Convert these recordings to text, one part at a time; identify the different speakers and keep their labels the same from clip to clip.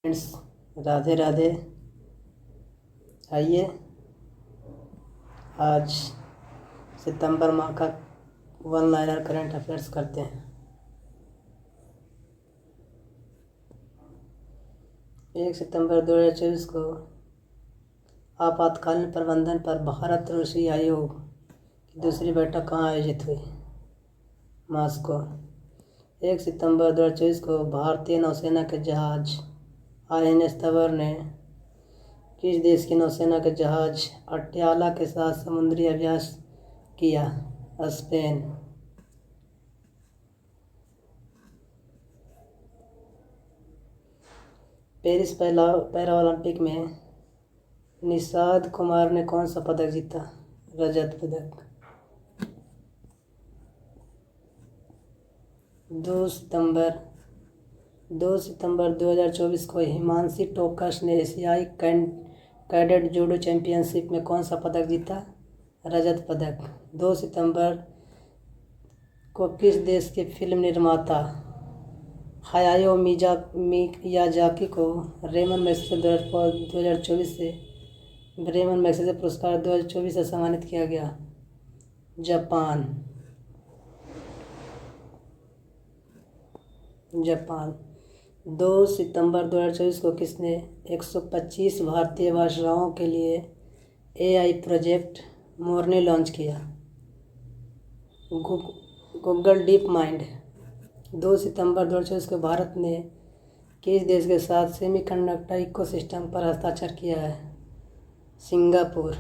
Speaker 1: Friends, Radhe Radhe. आइए आज सितंबर माह का वन लाइनर करंट अफेयर्स करते हैं। 1 सितंबर 2024 को आपातकालीन प्रबंधन पर भारत रूसी आयोग की दूसरी बैठक कहाँ आयोजित हुई? मॉस्को। 1 सितंबर 2024 को भारतीय नौसेना के जहाज INS तंवर ने किस देश की नौसेना के जहाज अट्याला के साथ समुद्री अभ्यास किया? स्पेन। पेरिस पैरालंपिक में निषाद कुमार ने कौन सा पदक जीता? रजत पदक। 2 सितंबर 2024 को हिमांशी टोकस ने एशियाई कैडेट जूडो चैंपियनशिप में कौन सा पदक जीता? रजत पदक। 2 सितंबर को किस देश के फिल्म निर्माता हायाओ मियाजाकी को रेमन मैगसेसे 2024 से रेमन मैगसेसे पुरस्कार 2024 से सम्मानित किया गया? जापान। 2 सितंबर 2024 को किसने 125 भारतीय भाषाओं के लिए AI प्रोजेक्ट मोरनी लॉन्च किया? Google deep mind. 2 सितंबर 2024 को भारत ने किस देश के साथ सेमीकंडक्टर इकोसिस्टम पर हस्ताक्षर किया है? सिंगापुर।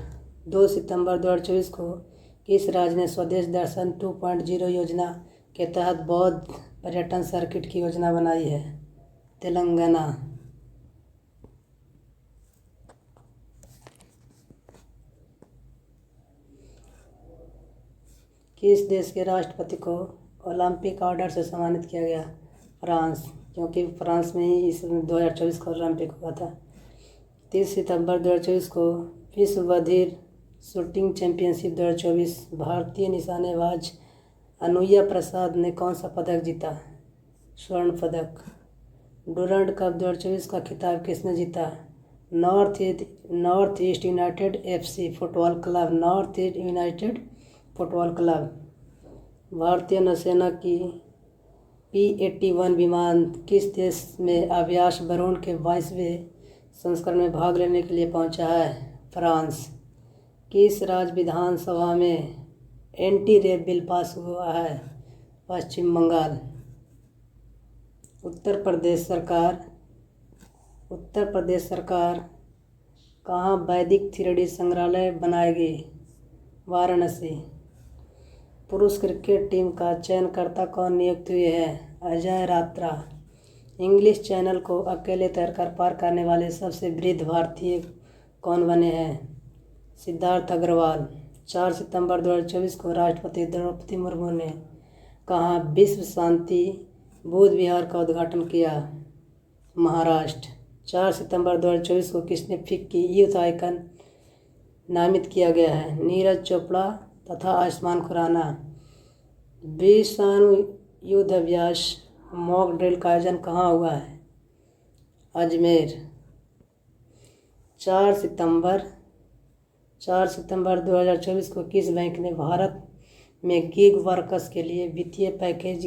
Speaker 1: 2 सितंबर 2024 को किस राज्य ने स्वदेश दर्शन 2.0 योजना के तहत बौद्ध पर्यटन सर्किट की योजना बनाई है? तेलंगाना। किस देश के राष्ट्रपति को ओलंपिक ऑर्डर से सम्मानित किया गया? फ्रांस, क्योंकि फ्रांस में ही इस 2024 का ओलंपिक हुआ था। 30 सितंबर 2024 को विश्व बधिर शूटिंग चैंपियनशिप 2024 भारतीय निशानेबाज अनुया प्रसाद ने कौन सा पदक जीता? स्वर्ण पदक। डूरंड कप 2024 का खिताब किसने जीता? North east United FC football club. North east United football club. भारतीय नौसेना की P-81 विमान किस देश में अभ्यास वरुण के 22वें संस्करण में भाग लेने के लिए पहुंचा है? फ्रांस। किस राज्य विधानसभा में एंटी रेप बिल पास हुआ है? पश्चिम बंगाल। उत्तर प्रदेश सरकार कहाँ वैदिक 3D संग्रहालय बनाएगी? वाराणसी। पुरुष क्रिकेट टीम का चयनकर्ता कौन नियुक्त हुए हैं? अजय रात्रा। इंग्लिश चैनल को अकेले तैरकर पार करने वाले सबसे वृद्ध भारतीय कौन बने हैं? सिद्धार्थ अग्रवाल। 4 सितंबर 2024 को राष्ट्रपति द्रौपदी मुर्मू ने कहाँ विश्व शांति बौद्ध विहार का उद्घाटन किया? महाराष्ट्र। 4 सितंबर 2024 को किसने फिक्की यूथ आइकन नामित किया गया है? नीरज चोपड़ा तथा आयुष्मान खुराना। विषाणु युद्ध अभ्यास मॉक ड्रिल का आयोजन कहाँ हुआ है? अजमेर। 4 सितंबर 2024 को किस बैंक ने भारत में गिग वर्कर्स के लिए वित्तीय पैकेज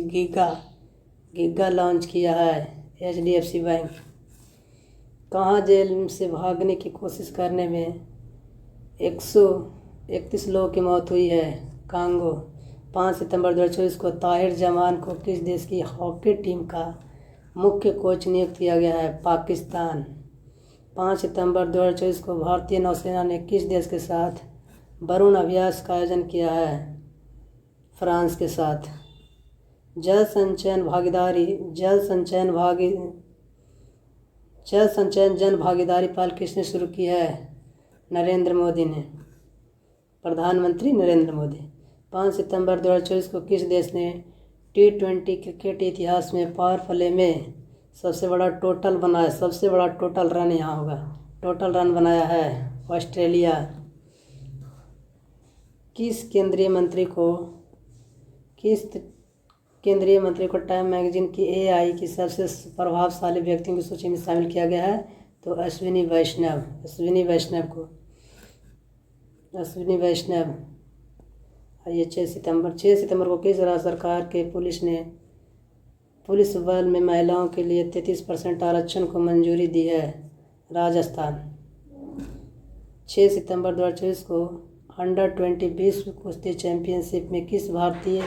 Speaker 1: गीगा लॉन्च किया है? HDFC bank. कहाँ जेल से भागने की कोशिश करने में 131 लोगों की मौत हुई है? कांगो। 5 सितंबर 2024 को ताहिर जमान को किस देश की हॉकी टीम का मुख्य कोच नियुक्त किया गया है? पाकिस्तान। 5 सितंबर 2024 को भारतीय नौसेना ने किस देश के साथ वरुण अभ्यास का आयोजन किया है? फ्रांस के साथ। जल संचयन जन भागीदारी पहल किसने शुरू की है? नरेंद्र मोदी ने। प्रधानमंत्री नरेंद्र मोदी। 5 सितंबर 2024 को किस देश ने T20 क्रिकेट इतिहास में पावर प्ले में सबसे बड़ा टोटल रन यहाँ होगा टोटल रन बनाया है? ऑस्ट्रेलिया। किस केंद्रीय मंत्री को केंद्रीय मंत्री को टाइम मैगजीन की एआई की सबसे प्रभावशाली व्यक्तियों की सूची में शामिल किया गया है। तो अश्विनी वैष्णव। ये 6 सितंबर को किस राज्य सरकार के पुलिस बल में महिलाओं के लिए 33% आरक्षण को मंजूरी दी है? राजस्थान। 6 सितंबर 2024 को अंडर-20 विश्व कुश्ती चैंपियनशिप में किस भारतीय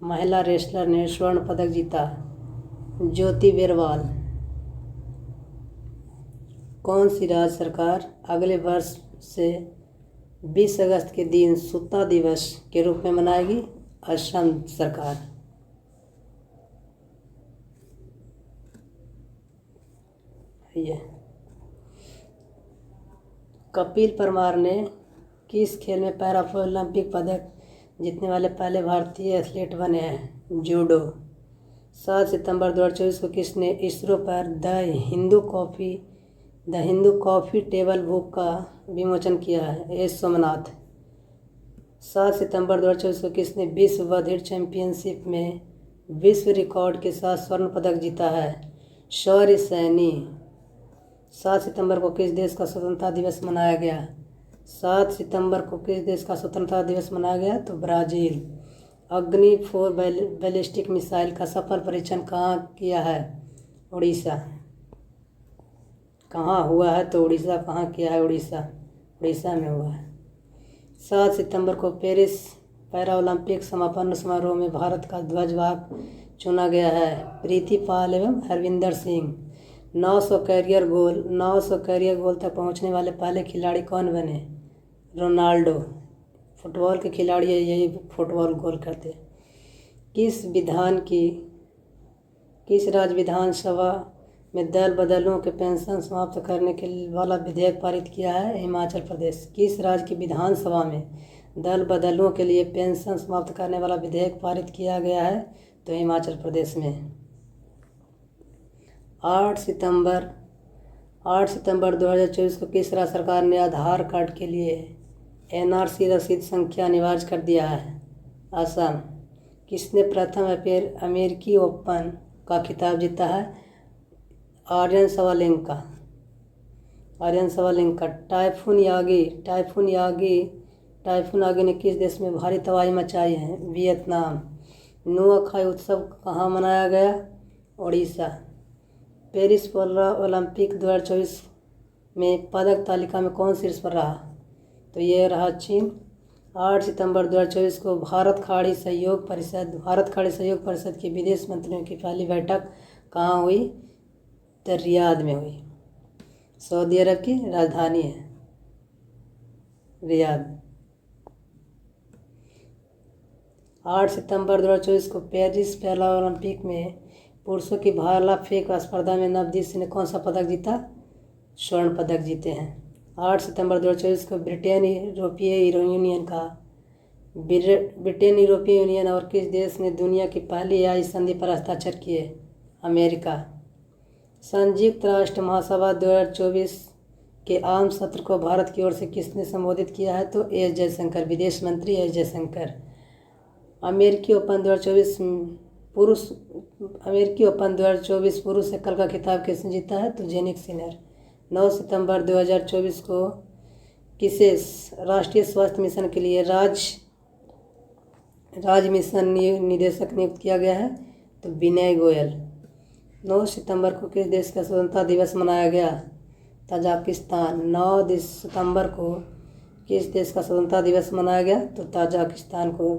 Speaker 1: महिला रेसलर ने स्वर्ण पदक जीता? ज्योति बेरवाल। कौन सी राज्य सरकार अगले वर्ष से 20 अगस्त के दिन सूता दिवस के रूप में मनाएगी? असम सरकार। ये कपिल परमार ने किस खेल में पैरा ओलंपिक पदक जीतने वाले पहले भारतीय एथलीट बने हैं? जूडो। 7 सितंबर 2024 को किसने इसरो पर the Hindu coffee table book का विमोचन किया है? एस सोमनाथ। 7 सितंबर 2024 को किसने विश्व बधिर चैंपियनशिप में विश्व रिकॉर्ड के साथ स्वर्ण पदक जीता है? शौर्य सैनी। 7 सितंबर को किस देश का स्वतंत्रता दिवस मनाया गया? 7 सितंबर को किस देश का स्वतंत्रता दिवस मनाया गया? तो ब्राज़ील। अग्नि 4 बैलिस्टिक मिसाइल का सफल परीक्षण कहाँ किया है? उड़ीसा। कहाँ हुआ है? तो उड़ीसा। कहाँ किया है? उड़ीसा में हुआ है। 7 सितंबर को पेरिस पैरा ओलंपिक समापन समारोह में भारत का ध्वजवाहक चुना गया है? प्रीति पाल एवं हरविंदर सिंह। 900 कैरियर गोल तक पहुंचने वाले पहले खिलाड़ी कौन बने? रोनाल्डो। फुटबॉल के खिलाड़ी यही फुटबॉल गोल करते। किस राज्य विधानसभा में दल बदलुओं के पेंशन समाप्त करने के वाला विधेयक पारित किया है? हिमाचल प्रदेश। किस राज्य की विधानसभा में दल बदलुओं के लिए पेंशन समाप्त करने वाला विधेयक पारित किया गया है? तो हिमाचल प्रदेश में। 8 सितंबर 2024 को किस राज्य सरकार ने आधार कार्ड के लिए एनआरसी रसीद संख्या अनिवार्य कर दिया है? असम। किसने प्रथम अमेरिकी ओपन का खिताब जीता है? आर्यन सवालिंका। टाइफून यागी ने किस देश में भारी तबाही मचाई है? वियतनाम। नुआखाई उत्सव कहाँ मनाया गया? उड़ीसा। पेरिस पैरा ओलंपिक 2024 में पदक तालिका में कौन शीर्ष पर रहा? तो ये रहा चीन। 8 सितंबर 2024 को भारत खाड़ी सहयोग परिषद के विदेश मंत्रियों की पहली बैठक कहाँ हुई? तो रियाद में हुई। सऊदी अरब की राजधानी है रियाद। 8 सितंबर 2024 को पेरिस पैरा ओलंपिक में पुरुषों की भाला फेंक स्पर्धा में नवदीप सिंह ने कौन सा पदक जीता? स्वर्ण पदक जीते हैं। 8 सितंबर 2024 को ब्रिटेन यूरोपीय यूनियन और किस देश ने दुनिया की पहली आई संधि पर हस्ताक्षर किए? अमेरिका। संयुक्त राष्ट्र महासभा 2024 के आम सत्र को भारत की ओर से किसने संबोधित किया है? तो एस जयशंकर, विदेश मंत्री एस जयशंकर। अमेरिकी ओपन 2024 पुरुष एकल का खिताब किसने जीता है? तो जेनिक सिनर। 9 सितंबर 2024 को किसे राष्ट्रीय स्वास्थ्य मिशन के लिए राज्य मिशन निदेशक नियुक्त किया गया है? तो विनय गोयल। 9 सितंबर को किस देश का स्वतंत्रता दिवस मनाया गया? ताजिकिस्तान। 9 सितंबर को किस देश का स्वतंत्रता दिवस मनाया गया? तो ताजिकिस्तान को।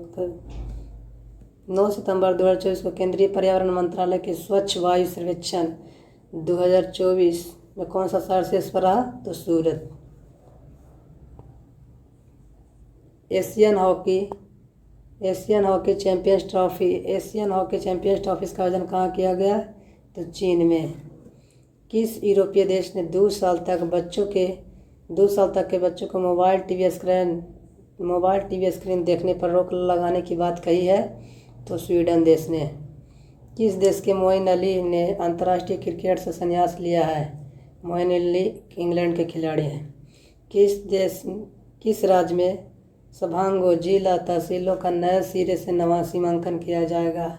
Speaker 1: 9 सितंबर 2024 को केंद्रीय पर्यावरण मंत्रालय के स्वच्छ वायु सर्वेक्षण 2024 में कौन सा शहर शीर्ष पर रहा? तो सूरत। एशियन हॉकी चैंपियंस ट्रॉफी का आयोजन कहाँ किया गया? तो चीन में। किस यूरोपीय देश ने 2 साल तक के बच्चों को मोबाइल टीवी स्क्रीन देखने पर रोक लगाने की बात कही है? तो स्वीडन देश ने। किस देश के मोइन अली ने अंतर्राष्ट्रीय क्रिकेट से संन्यास लिया है? मोइन अली इंग्लैंड के खिलाड़ी हैं। किस राज्य में सभांगों जिला तहसीलों का नए सिरे से नवा सीमांकन किया जाएगा?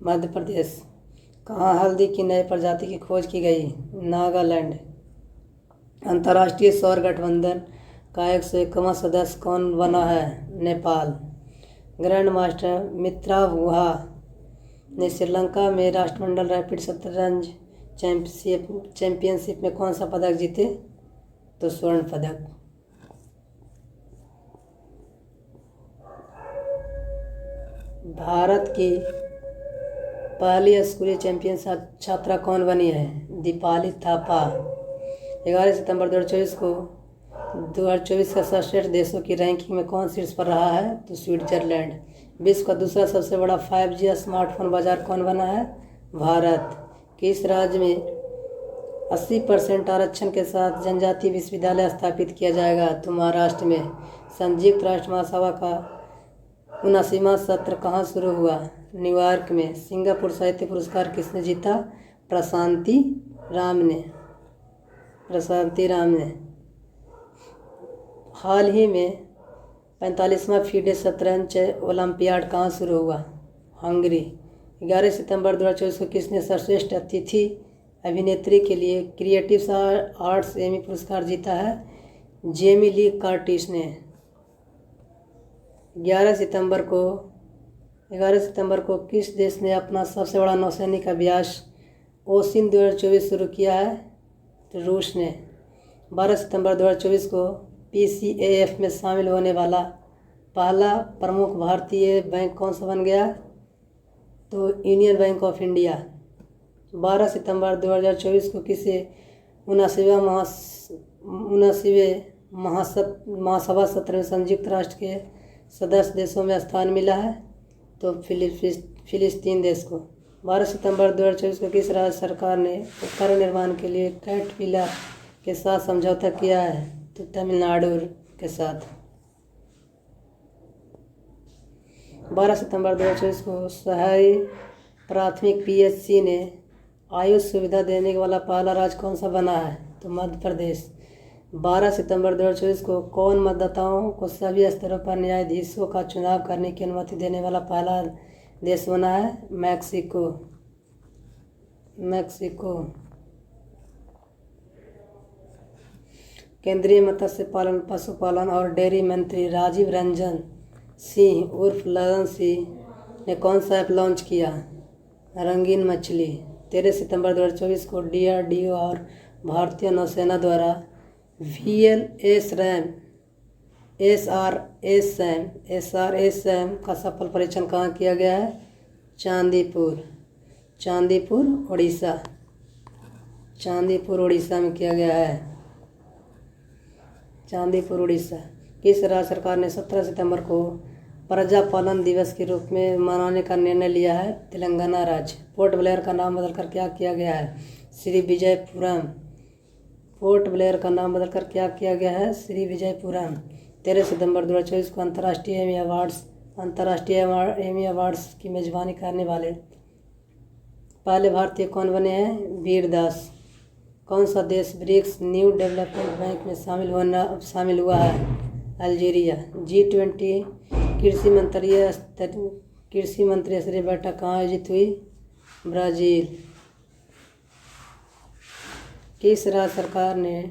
Speaker 1: मध्य प्रदेश। कहाँ हल्दी की नई प्रजाति की खोज की गई? नागालैंड। अंतर्राष्ट्रीय सौर गठबंधन का 101वां सदस्य कौन बना है? नेपाल। ग्रैंड मास्टर मित्रा गुहा ने श्रीलंका में राष्ट्रमंडल रैपिड शतरंज चैंपियनशिप में कौन सा पदक जीते? तो स्वर्ण पदक। भारत की पहली स्कूली चैंपियन छात्रा कौन बनी है? दीपाली थापा। 11 सितंबर 2024 को 2024 का सर्वश्रेष्ठ देशों की रैंकिंग में कौन शीर्ष पर रहा है? तो स्विट्जरलैंड। विश्व का दूसरा सबसे बड़ा 5G स्मार्टफोन बाजार कौन बना है? भारत। किस राज्य में 80% आरक्षण के साथ जनजातीय विश्वविद्यालय स्थापित किया जाएगा? तो महाराष्ट्र में। संयुक्त राष्ट्र महासभा का 79वां सत्र कहाँ शुरू हुआ? न्यूयॉर्क में। सिंगापुर साहित्य पुरस्कार किसने जीता? प्रशांति राम ने। हाल ही में 45वां फीडे शतरंज ओलंपियाड कहाँ शुरू हुआ? हंगरी। 11 सितंबर 2024 को किसने सर्वश्रेष्ठ अतिथि अभिनेत्री के लिए क्रिएटिव आर्ट्स एमी पुरस्कार जीता है? जेमी ली कर्टिस ने। 11 सितंबर को किस देश ने अपना सबसे बड़ा नौसैनिक अभ्यास ओसिन 2024 शुरू किया है? तो रूस ने। 12 सितंबर 2024 को PCAF में शामिल होने वाला पहला प्रमुख भारतीय बैंक कौन सा बन गया? तो यूनियन बैंक ऑफ इंडिया। 12 सितंबर 2024 को किसे 79वें महासभा सत्र में संयुक्त राष्ट्र के सदस्य देशों में स्थान मिला है? तो फिलिस्तीन देश को। 12 सितंबर 2024 को किस राज्य सरकार ने उपकरण निर्माण के लिए कैटरपिलर के साथ समझौता किया है? तो तमिलनाडु के साथ। 12 सितंबर 2024 को शहरी प्राथमिक PHC ने आयुष सुविधा देने वाला पहला राज्य कौन सा बना है? तो मध्य प्रदेश। 12 सितंबर 2024 को कौन मतदाताओं को सभी स्तरों पर न्यायाधीशों का चुनाव करने की अनुमति देने वाला पहला देश बना है? मैक्सिको। केंद्रीय मत्स्य पालन पशुपालन और डेयरी मंत्री राजीव रंजन सिंह उर्फ ललन सिंह ने कौन सा ऐप लॉन्च किया? रंगीन मछली। 13 सितंबर 2024 को DRDO और भारतीय नौसेना द्वारा SRSAM का सफल परीक्षण कहाँ किया गया है? चांदीपुर उड़ीसा में किया गया है। चांदीपुर उड़ीसा। किस राज्य सरकार ने 17 सितंबर को प्रजापालन दिवस के रूप में मनाने का निर्णय लिया है? तेलंगाना राज्य। पोर्ट ब्लेयर का नाम बदलकर क्या किया गया है? श्री विजयपुरम। 13 सितंबर 2024 को अंतर्राष्ट्रीय एमी अवार्ड्स की मेजबानी करने वाले पहले भारतीय कौन बने हैं? वीर दास। कौन सा देश ब्रिक्स न्यू डेवलपमेंट बैंक में शामिल हुआ है? अल्जीरिया। G20 कृषि मंत्री स्तरीय बैठक कहाँ आयोजित हुई? ब्राज़ील। किस राज्य सरकार ने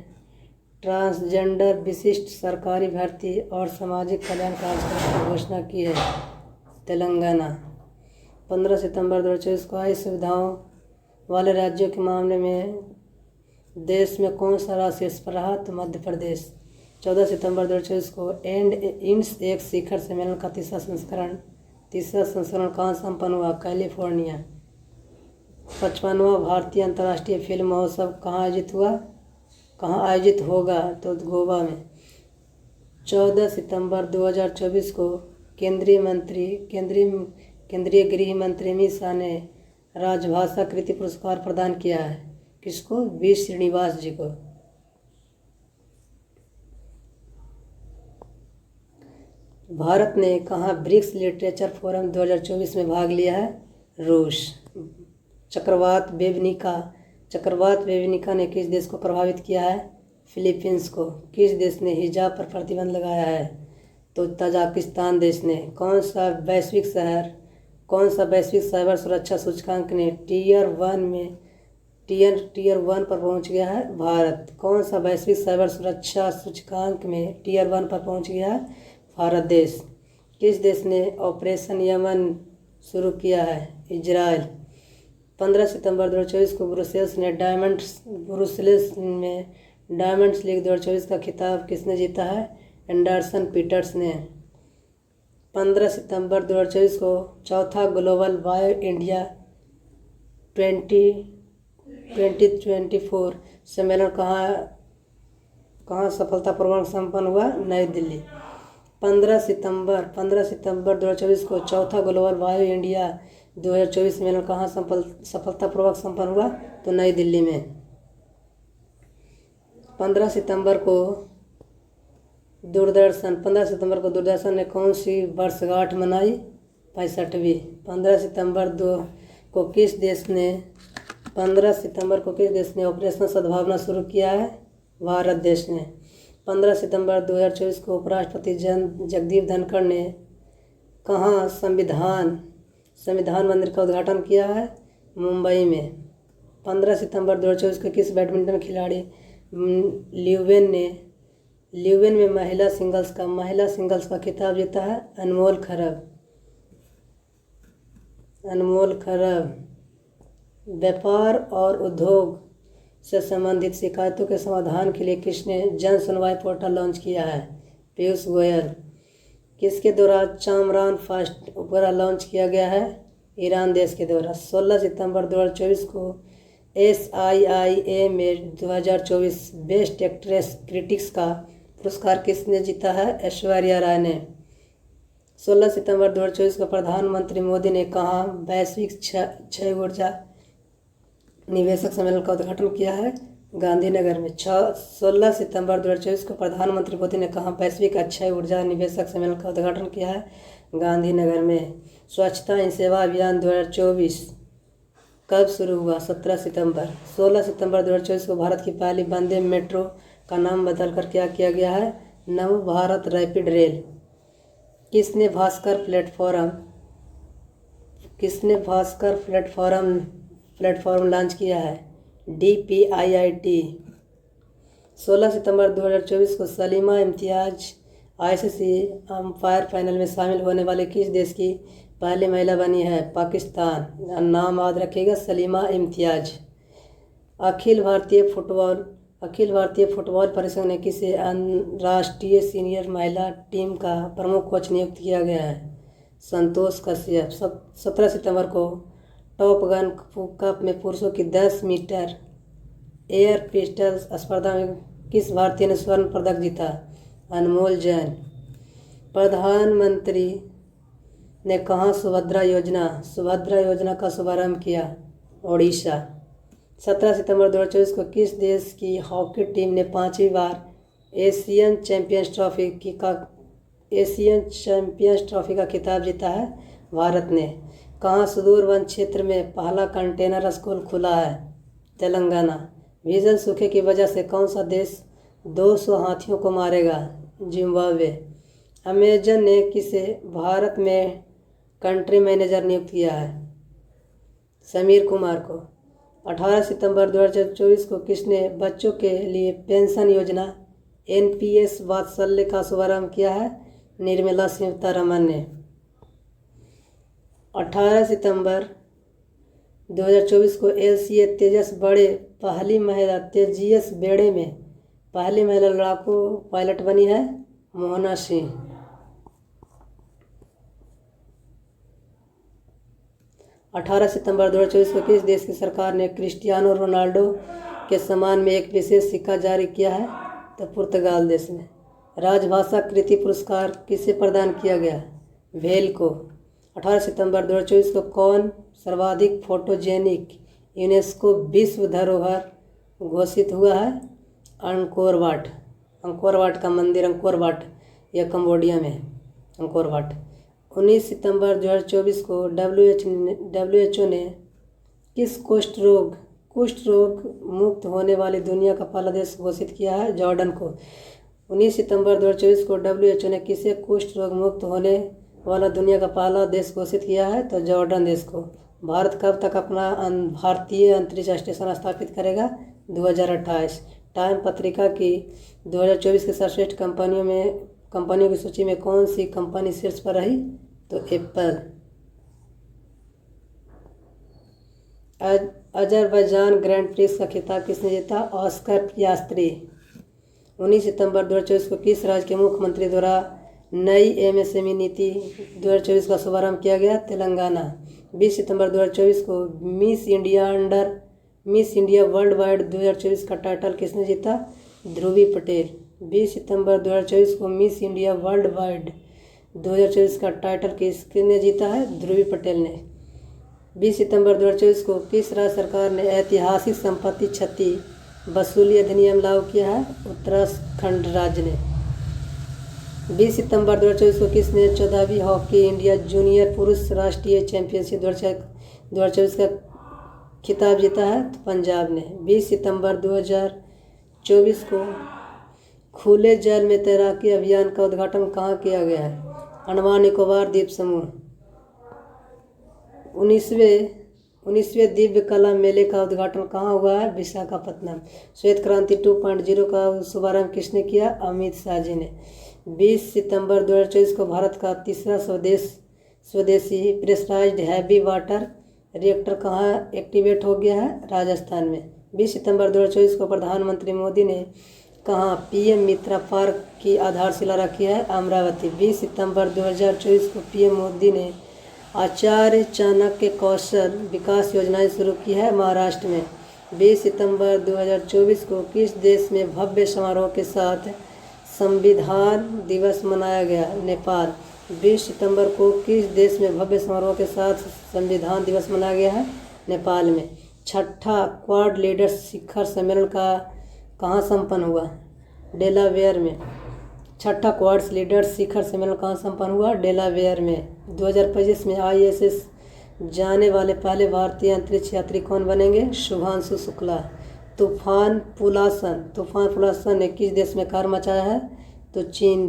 Speaker 1: ट्रांसजेंडर विशिष्ट सरकारी भर्ती और सामाजिक कल्याण कार्यक्रम की घोषणा की है? तेलंगाना। 15 सितंबर 2024 को आयुष सुविधाओं वाले राज्यों के मामले में देश में कौन सा राज्य शीर्ष पर रहा? तो मध्य प्रदेश। 14 सितंबर 2024 को इंड्स एक शिखर सम्मेलन का तीसरा संस्करण कहाँ संपन्न हुआ? कैलिफोर्निया। 55वां भारतीय अंतर्राष्ट्रीय फिल्म महोत्सव कहाँ आयोजित होगा? तो गोवा में। 14 सितंबर 2024 को केंद्रीय गृह मंत्री अमित शाह ने राजभाषा कृति पुरस्कार प्रदान किया है। किसको? वी श्रीनिवास जी को। भारत ने कहाँ ब्रिक्स लिटरेचर फोरम 2024 में भाग लिया है? रूस। चक्रवात बेबिनिका ने किस देश को प्रभावित किया है? फिलीपींस को। किस देश ने हिजाब पर प्रतिबंध लगाया है? तो तजाकिस्तान देश ने। कौन सा वैश्विक शहर कौन सा वैश्विक साइबर सुरक्षा सूचकांक ने टियर वन पर पहुंच गया है? भारत। कौन सा वैश्विक साइबर सुरक्षा सूचकांक में टियर 1 पर पहुंच गया है? भारत देश। किस देश ने ऑपरेशन यमन शुरू किया है? इजराइल। 15 सितंबर 2024 को ब्रुसेल्स में डायमंड्स लीग 2024 का खिताब किसने जीता है? एंडरसन पीटर्स ने। 15 सितंबर 2024 को चौथा ग्लोबल बायो इंडिया 2024 सम्मेलन कहाँ सफलतापूर्वक संपन्न हुआ? नई दिल्ली। 15 सितंबर 2024 को चौथा ग्लोबल बायो इंडिया 2024 सम्मेलन कहाँ सफलतापूर्वक संपन्न हुआ? तो नई दिल्ली में। 15 सितंबर को दूरदर्शन ने कौन सी वर्षगांठ मनाई? 65वीं। 15 सितंबर को किस देश ने ऑपरेशन सद्भावना शुरू किया है? भारत देश ने। 15 सितंबर 2024 को उपराष्ट्रपति जगदीप धनखड़ ने कहाँ संविधान मंदिर का उद्घाटन किया है? मुंबई में। 15 सितंबर 2024 को किस बैडमिंटन खिलाड़ी ल्यूवेन में महिला सिंगल्स का खिताब जीता है? अनमोल खरब। व्यापार और उद्योग से संबंधित शिकायतों के समाधान के लिए किसने जन सुनवाई पोर्टल लॉन्च किया है? पीयूष गोयल। किसके द्वारा चामरान फास्ट उपग्रह लॉन्च किया गया है? ईरान देश के द्वारा। 16 सितंबर 2024 को SIIA में 2024 बेस्ट एक्ट्रेस क्रिटिक्स का पुरस्कार किसने जीता है? ऐश्वर्या राय ने। 16 सितंबर 2024 को प्रधानमंत्री मोदी ने कहाँ वैश्विक क्षय ऊर्जा निवेशक सम्मेलन का उद्घाटन किया है? गांधीनगर में। 16 सितंबर 2024 को प्रधानमंत्री मोदी ने कहाँ वैश्विक अक्षय ऊर्जा निवेशक सम्मेलन का उद्घाटन किया है? गांधीनगर में। स्वच्छता ही सेवा अभियान 2024 कब शुरू हुआ? 17 सितंबर। 16 सितंबर 2024 को भारत की पहली वंदे मेट्रो का नाम बदलकर क्या किया गया है? नव भारत रैपिड रेल। किसने भास्कर प्लेटफॉर्म लॉन्च किया है? DPIIT। 16 सितंबर 2024 को Salima Imtiaz ICC umpire panel में शामिल होने वाले किस देश की पहली महिला बनी है? पाकिस्तान। नाम याद रखिएगा, सलीमा इम्तियाज। अखिल भारतीय फुटबॉल परिषद ने किसे राष्ट्रीय सीनियर महिला टीम का प्रमुख कोच नियुक्त किया गया है? संतोष कश्यप। 17 सितंबर को टॉप गन कप में पुरुषों की 10 मीटर एयर पिस्टल स्पर्धा में किस भारतीय ने स्वर्ण पदक जीता? अनमोल जैन। प्रधानमंत्री ने कहाँ सुभद्रा योजना का शुभारंभ किया? ओडिशा। 17 सितंबर 2024 को किस देश की हॉकी टीम ने 5वीं बार एशियन चैंपियंस ट्रॉफी का खिताब जीता है? भारत ने। कहाँ सुदूर वन क्षेत्र में पहला कंटेनर स्कूल खुला है? तेलंगाना। भीषण सूखे की वजह से कौन सा देश 200 हाथियों को मारेगा? जिम्बाब्वे। अमेजन ने किसे भारत में कंट्री मैनेजर नियुक्त किया है? समीर कुमार को। 18 सितंबर 2024 को किसने बच्चों के लिए पेंशन योजना NPS वात्सल्य का शुभारंभ किया है? निर्मला सीतारमण ने। 18 सितंबर 2024 को LCA तेजस बेड़े में पहली महिला लड़ाकू पायलट बनी है? मोहना सिंह। 18 सितंबर 2024 को किस देश की सरकार ने क्रिस्टियानो रोनाल्डो के सम्मान में एक विशेष सिक्का जारी किया है? तो पुर्तगाल देश ने। राजभाषा कृति पुरस्कार किसे प्रदान किया गया? भेल को। 18 सितंबर 2024 को कौन सर्वाधिक फोटोजेनिक यूनेस्को विश्व धरोहर घोषित हुआ है? अंकोर वाट का मंदिर यह कंबोडिया में। Angkor Wat. 19 सितंबर 2024 को WHO ने किस कुष्ठ रोग मुक्त होने वाली दुनिया का पहला देश घोषित किया है? जॉर्डन को। 19 सितंबर 2024 को WHO ने किसे कुष्ठ रोग मुक्त होने वाला दुनिया का पहला देश घोषित किया है? तो जॉर्डन देश को। भारत कब तक अपना भारतीय अंतरिक्ष स्टेशन स्थापित करेगा? 2028। टाइम पत्रिका की 2024 की सर्वश्रेष्ठ कंपनियों की सूची में कौन सी कंपनी शीर्ष पर रही? तो एप्पल। अजरबैजान ग्रैंड प्रिक्स का खिताब किसने जीता? Oscar Piastri. 19 सितंबर 2024 को किस राज्य के मुख्यमंत्री द्वारा नई एमएसएमई नीति 2024 का शुभारंभ किया गया? तेलंगाना। 20 सितंबर 2024 को मिस इंडिया वर्ल्ड वाइड 2024 का टाइटल किसने जीता? ध्रुवी पटेल। 20 सितंबर 2024 को मिस इंडिया वर्ल्ड वाइड 2024 का टाइटल किसने जीता है? ध्रुवी पटेल ने। 20 सितंबर 2024 को किस राज्य सरकार ने ऐतिहासिक संपत्ति क्षति वसूली अधिनियम लागू किया है? उत्तराखंड राज्य ने। 20 सितंबर 2024 को किसने 14वीं हॉकी इंडिया जूनियर पुरुष राष्ट्रीय चैंपियनशिप 2024 का खिताब जीता है? तो पंजाब ने। 20 सितंबर 2024 को खुले जल में तैराकी अभियान का उद्घाटन कहाँ किया गया है? अंडमान निकोबार द्वीप समूह। 19वें दिव्य कला मेले का उद्घाटन कहाँ हुआ है? विशाखापत्तनम। श्वेत क्रांति 2.0 का शुभारंभ किसने किया? अमित शाह जी ने। 20 सितंबर 2024 को भारत का तीसरा स्वदेशी प्रेशराइज्ड हैवी वाटर रिएक्टर कहाँ एक्टिवेट हो गया है? राजस्थान में। 20 सितंबर 2024 को प्रधानमंत्री मोदी ने कहाँ पीएम मित्रा पार्क की आधारशिला रखी है? अमरावती। 20 सितंबर 2024 को पीएम मोदी ने आचार्य चाणक्य कौशल विकास योजनाएं शुरू की है? महाराष्ट्र में। 20 सितंबर 2024 को किस देश में भव्य समारोह के साथ संविधान दिवस मनाया गया? नेपाल। 20 सितंबर को किस देश में भव्य समारोह के साथ संविधान दिवस मनाया गया है? नेपाल में। छठा क्वाड लीडर्स शिखर सम्मेलन कहाँ संपन्न हुआ? डेलावेयर में। छठा क्वाड लीडर्स शिखर सम्मेलन कहाँ संपन्न हुआ? डेलावेयर में। 2025 में ISS जाने वाले पहले भारतीय अंतरिक्ष यात्री कौन बनेंगे? शुभांशु शुक्ला। तूफान पुलासन ने किस देश में कहर मचाया है? तो चीन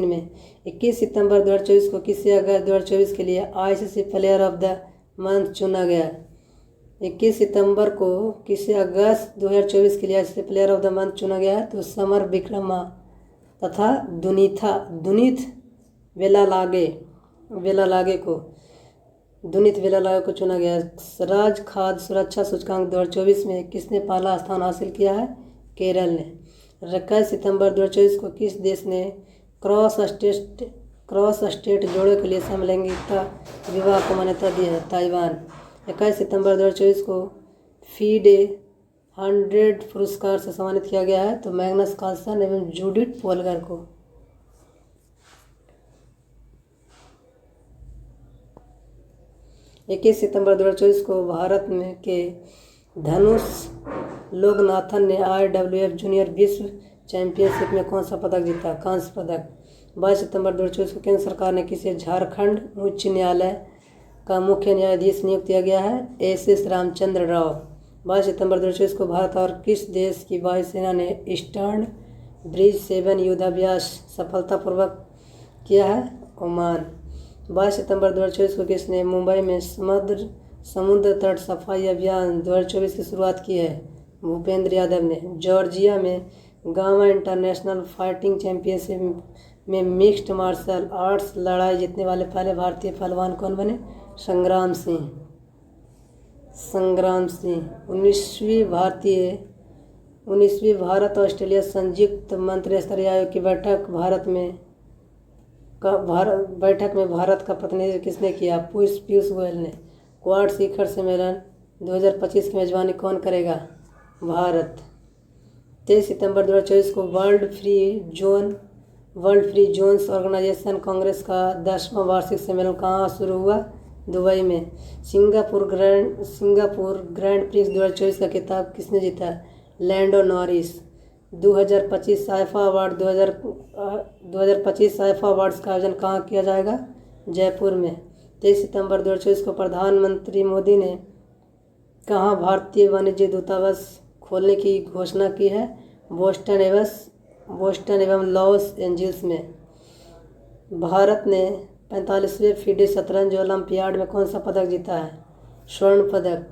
Speaker 1: में। 21 सितंबर 2024 को किसे अगस्त 2024 के लिए ICC player of the month चुना गया? 21 सितंबर को किसे अगस्त 2024 के लिए ICC player of the month चुना गया है? तो समर विक्रमा तथा दुनीत वेलालागे को चुना गया। राज्य खाद्य सुरक्षा सूचकांक 2024 में किसने पहला स्थान हासिल किया है? केरल ने। 21 सितंबर 2024 को किस देश ने क्रॉस स्टेट जोड़ों के लिए समलैंगिकता विवाह को मान्यता दी है? ताइवान। 21 सितंबर 2024 को FIDE 100 पुरस्कार से सम्मानित किया गया है? तो मैग्नस कार्लसन एवं जूडिथ पोलगर को। 21 सितंबर 2024 को भारत में के धनुष लोकनाथन ने IWF जूनियर विश्व चैंपियनशिप में कौन सा पदक जीता? कांस्य पदक। 22 सितंबर 2024 को केंद्र सरकार ने किसे झारखंड उच्च न्यायालय का मुख्य न्यायाधीश नियुक्त किया गया है? SS रामचंद्र राव। 22 सितंबर 2024 को भारत और किस देश की वायुसेना ने ईस्टर्न ब्रिज 7 युद्धाभ्यास सफलतापूर्वक किया है? ओमान। 22 सितंबर 2024 को किसने मुंबई में समुद्र तट सफाई अभियान 2024 की शुरुआत की है? भूपेंद्र यादव ने। जॉर्जिया में गामा इंटरनेशनल फाइटिंग चैंपियनशिप में मिक्स्ड मार्शल आर्ट्स लड़ाई जीतने वाले पहले भारतीय पहलवान कौन बने? संग्राम सिंह। 19वीं भारत ऑस्ट्रेलिया संयुक्त मंत्रिस्तरीय आयोग की बैठक में भारत का प्रतिनिधित्व किसने किया? पीयूष गोयल ने। क्वाड शिखर सम्मेलन 2025 की मेजबानी कौन करेगा? भारत। 23 सितंबर 2024 को World Free Zones Organization Congress का 10वां वार्षिक सम्मेलन कहाँ शुरू हुआ? दुबई में। सिंगापुर ग्रैंड प्रिक्स 2024 का खिताब किसने जीता? Lando Norris. 2025 साइफा अवार्ड्स का आयोजन कहाँ किया जाएगा? जयपुर में। 23 सितंबर 2024 को प्रधानमंत्री मोदी ने कहाँ भारतीय वाणिज्य दूतावास खोलने की घोषणा की है? बोस्टन एवं लॉस एंजल्स में। भारत ने 45वें फीडे शतरंज ओलंपियाड में कौन सा पदक जीता है? स्वर्ण पदक।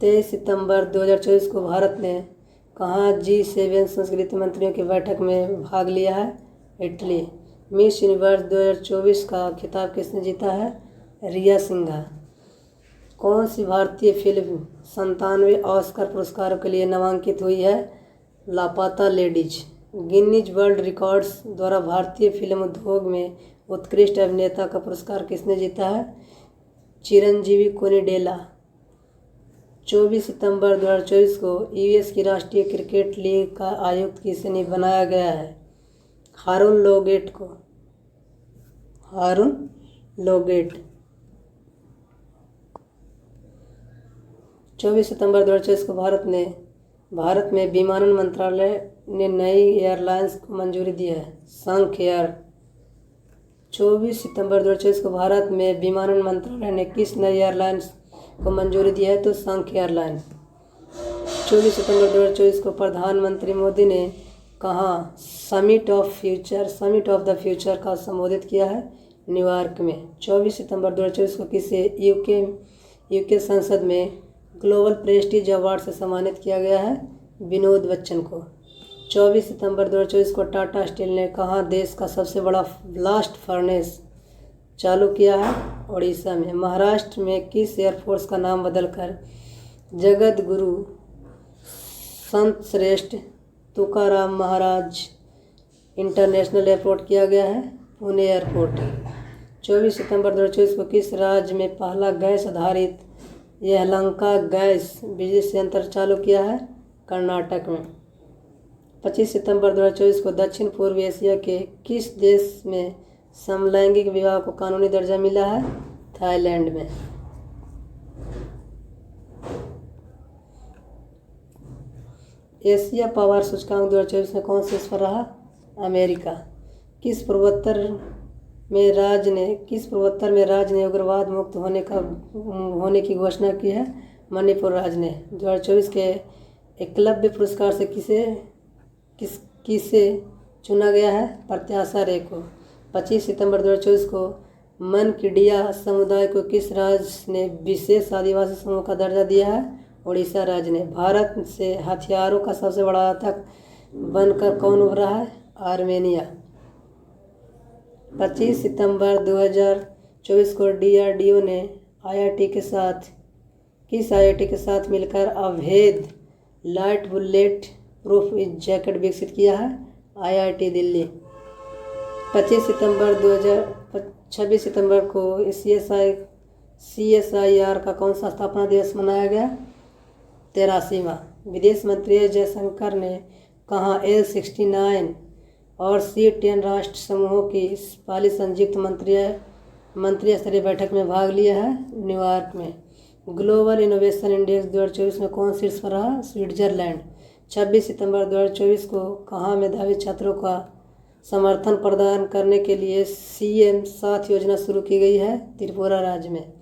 Speaker 1: 23 सितंबर 2024 को भारत ने कहाँ G7 संस्कृति मंत्रियों की बैठक में भाग लिया है? इटली। मिस यूनिवर्स 2024 का खिताब किसने जीता है? रिया सिंघा। कौन सी भारतीय फिल्म 97 ऑस्कर पुरस्कारों के लिए नामांकित हुई है? लापता लेडीज। गिनीज वर्ल्ड रिकॉर्ड्स द्वारा भारतीय फिल्म उद्योग में उत्कृष्ट अभिनेता का पुरस्कार किसने जीता है? चिरंजीवी कोनिडेला। 24 सितंबर 2024 को यूएस की राष्ट्रीय क्रिकेट लीग का आयुक्त किसे बनाया गया है? हारून लोगेट को। हारून लोगेट। 24 सितंबर 2024 को भारत में विमानन मंत्रालय ने नई एयरलाइंस को मंजूरी दी है? संख एयर। 24 सितंबर 2024 को भारत में विमानन मंत्रालय ने किस नई एयरलाइंस को मंजूरी दी है? तो संख एयरलाइन। 24 सितंबर 2024 को प्रधानमंत्री मोदी ने कहाँ समिट ऑफ द फ्यूचर का संबोधित किया है? न्यूयॉर्क में। 24 सितंबर 2024 को किसे यूके संसद में ग्लोबल प्रेस्टीज अवार्ड से सम्मानित किया गया है? विनोद बच्चन को। 24 सितंबर 2024 को टाटा स्टील ने कहाँ देश का सबसे बड़ा ब्लास्ट फर्नेस चालू किया है? उड़ीसा में। महाराष्ट्र में किस एयरफोर्स का नाम बदलकर जगत गुरु संत श्रेष्ठ तुकाराम महाराज इंटरनेशनल एयरपोर्ट किया गया है? पुणे एयरपोर्ट। 24 सितंबर 2024 को किस राज्य में पहला गैस आधारित यलहंका गैस बिजली संयंत्र चालू किया है? कर्नाटक में। 25 सितंबर 2024 को दक्षिण पूर्व एशिया के किस देश में समलैंगिक विवाह को कानूनी दर्जा मिला है? थाईलैंड में। एशिया पावर सूचकांक 2024 में कौन शीर्ष पर रहा? अमेरिका। किस पूर्वोत्तर में राज्य ने उग्रवाद मुक्त होने की घोषणा की है? मणिपुर राज्य ने। 2024 के एकलव्य पुरस्कार से किसे चुना गया है? प्रत्याशा रे को। 25 सितंबर 2024 को मनकीडिया समुदाय को किस राज्य ने विशेष आदिवासी समूह का दर्जा दिया है? उड़ीसा राज्य ने। भारत से हथियारों का सबसे बड़ा आतंक बनकर कौन उभरा है? आर्मेनिया। 25 सितंबर 2024 को DRDO ने किस IIT के साथ मिलकर अवैध लाइट बुलेट प्रूफ जैकेट विकसित किया है? IIT दिल्ली। 26 सितंबर को CSIR का कौन सा स्थापना दिवस मनाया गया? 83वां। विदेश मंत्री जयशंकर ने कहाँ L69 और C10 राष्ट्र समूहों की पहली संयुक्त मंत्री स्तरीय बैठक में भाग लिया है? न्यूयॉर्क में। ग्लोबल इनोवेशन इंडेक्स 2024 में कौन शीर्ष पर रहा? स्विट्जरलैंड। 26 सितंबर 2024 को कहाँ मेधावी छात्रों का समर्थन प्रदान करने के लिए CM 7 योजना शुरू की गई है? त्रिपुरा राज्य में।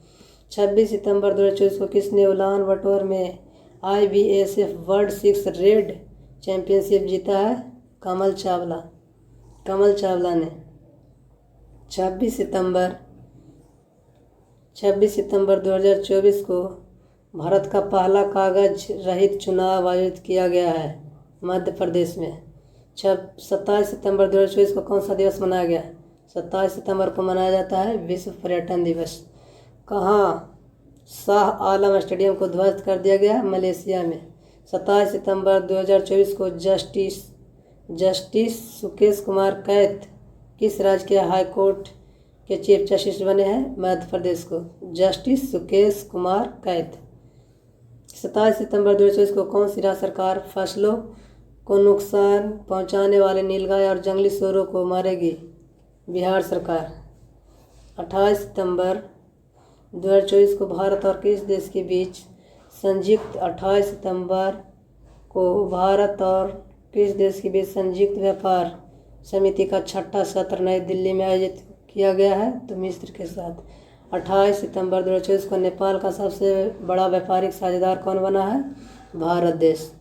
Speaker 1: 26 सितंबर 2024 को किसने उलान बटोर में IBSF वर्ल्ड 6 रेड चैंपियनशिप जीता है? कमल चावला ने। 26 सितंबर 2024 को भारत का पहला कागज रहित चुनाव आयोजित किया गया है? मध्य प्रदेश में। 27 सितंबर 2024 को कौन सा दिवस मनाया गया? 27 सितंबर को मनाया जाता है विश्व पर्यटन दिवस। कहाँ शाह आलम स्टेडियम को ध्वस्त कर दिया गया? मलेशिया में। 27 सितंबर 2024 को जस्टिस सुकेश कुमार कैथ किस राज्य के हाई कोर्ट के चीफ जस्टिस बने हैं? मध्य प्रदेश को। जस्टिस सुकेश कुमार कैथ। 27 सितंबर 2024 को कौन सी राज्य सरकार फसलों को नुकसान पहुंचाने वाले नीलगाय और जंगली सूअरों को मारेगी? बिहार सरकार। 28 सितंबर 2024 को भारत और किस देश के बीच संयुक्त 28 सितंबर को भारत और किस देश के बीच संयुक्त व्यापार समिति का 6ठा सत्र नई दिल्ली में आयोजित किया गया है? तो मिस्र के साथ। 28 सितंबर 2024 को नेपाल का सबसे बड़ा व्यापारिक साझेदार कौन बना है? भारत देश।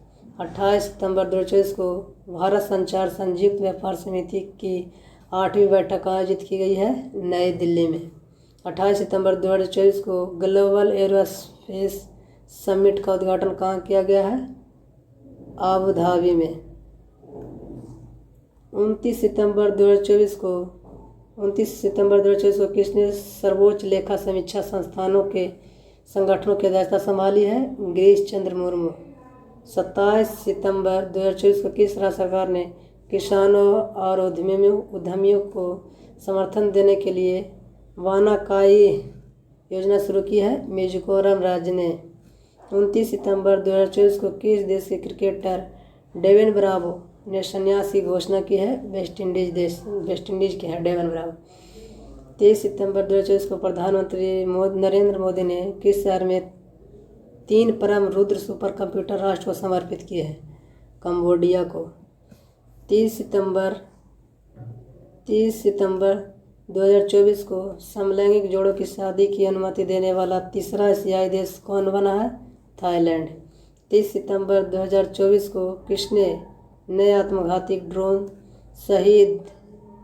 Speaker 1: 28 सितंबर 2024 को भारत संचार संयुक्त व्यापार समिति की 8वीं बैठक आयोजित की गई है नई दिल्ली में। 28 सितंबर 2024 को ग्लोबल एरोस्पेस समिट का उद्घाटन कहाँ किया गया है? आबू धाबी में। 29 सितंबर 2024 को किसने सर्वोच्च लेखा समीक्षा संगठनों की अध्यक्षता संभाली है? गिरीश चंद्र मुर्मू। 27 सितंबर 2024 को किस राज्य सरकार ने किसानों और उद्यमियों को समर्थन देने के लिए वानाकाई योजना शुरू की है? मिजोरम राज्य ने। 29 सितंबर 2024 को किस देश के क्रिकेटर डेविन ब्रावो ने संन्यास की घोषणा की है? वेस्ट इंडीज के हैं डेविन ब्रावो। 23 सितंबर 2024 को प्रधानमंत्री नरेंद्र मोदी ने किस शहर में 3 परम रुद्र सुपर कंप्यूटर राष्ट्र को समर्पित किए हैं? कंबोडिया को। 30 सितंबर 2024 को समलैंगिक जोड़ों की शादी की अनुमति देने वाला तीसरा एशियाई देश कौन बना है? थाईलैंड। 30 सितंबर 2024 को किसने नए आत्मघाती ड्रोन शहीद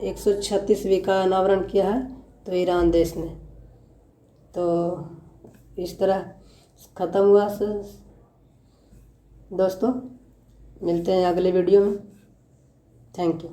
Speaker 1: 136 का अनावरण किया है? तो ईरान देश ने। तो इस तरह ख़त्म हुआ दोस्तों। मिलते हैं अगले वीडियो में। Thank you.